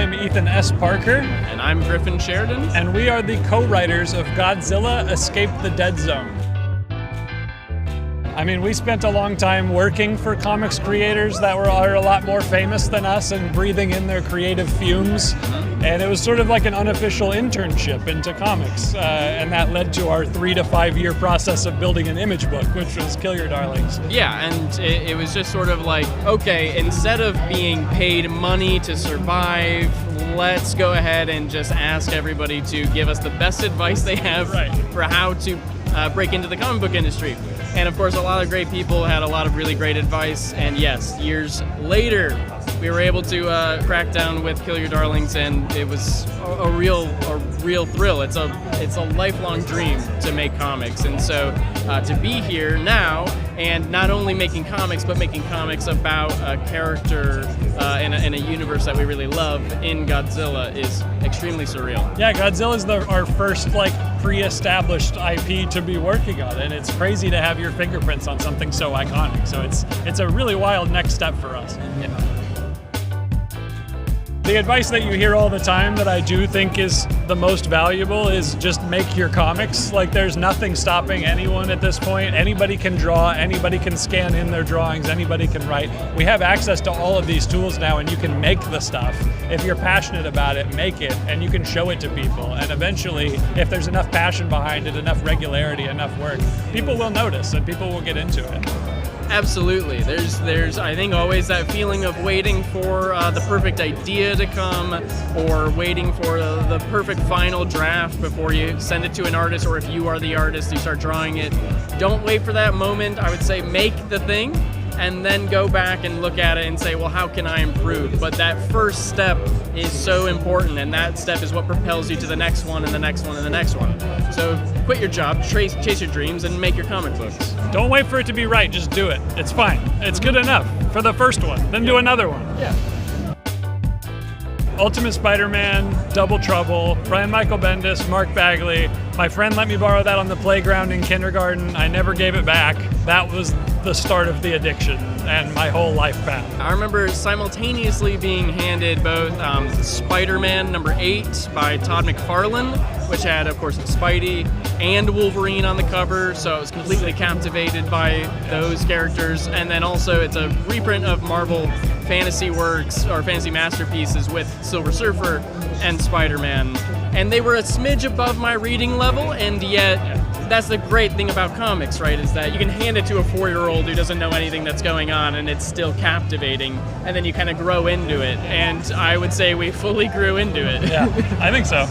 I'm Ethan S. Parker. And I'm Griffin Sheridan. And we are the co-writers of Godzilla Escape the Deadzone. I mean, we spent a long time working for comics creators that are a lot more famous than us and breathing in their creative fumes. And it was sort of like an unofficial internship into comics. And that led to our 3 to 5 year process of building an image book, which was Kill Your Darlings. Yeah, and it was just sort of like, okay, instead of being paid money to survive, let's go ahead and just ask everybody to give us the best advice they have for how to break into the comic book industry. And of course, a lot of great people had a lot of really great advice. And yes, years later, we were able to crack down with Kill Your Darlings, and it was a real thrill. It's a lifelong dream to make comics, and so to be here now and not only making comics, but making comics about a character in a universe that we really love in Godzilla is extremely surreal. Yeah, Godzilla is our first pre-established IP to be working on, and it's crazy to have your fingerprints on something so iconic. So it's a really wild next step for us. Yeah. The advice that you hear all the time that I do think is the most valuable is just make your comics. Like, there's nothing stopping anyone at this point. Anybody can draw, anybody can scan in their drawings, anybody can write. We have access to all of these tools now, and you can make the stuff. If you're passionate about it, make it, and you can show it to people. And eventually, if there's enough passion behind it, enough regularity, enough work, people will notice and people will get into it. Absolutely. There's I think always that feeling of waiting for the perfect idea to come, or waiting for the perfect final draft before you send it to an artist, or if you are the artist, you start drawing it. Don't wait for that moment. I would say make the thing and then go back and look at it and say, well, how can I improve? But that first step is so important, and that step is what propels you to the next one and the next one and the next one. So quit your job, chase your dreams, and make your comic books. Don't wait for it to be right, just do it. It's fine. It's good enough for the first one, then do another one. Yeah. Ultimate Spider-Man, Double Trouble, Brian Michael Bendis, Mark Bagley. My friend let me borrow that on the playground in kindergarten. I never gave it back. That was the start of the addiction and my whole life path. I remember simultaneously being handed both Spider-Man #8 by Todd McFarlane, which had, of course, Spidey and Wolverine on the cover, so I was completely captivated by those characters. And then also it's a reprint of Marvel fantasy works or fantasy masterpieces with Silver Surfer and Spider-Man. And they were a smidge above my reading level, and yet that's the great thing about comics, right, is that you can hand it to a 4-year-old who doesn't know anything that's going on, and it's still captivating, and then you kind of grow into it. And I would say we fully grew into it. Yeah, I think so.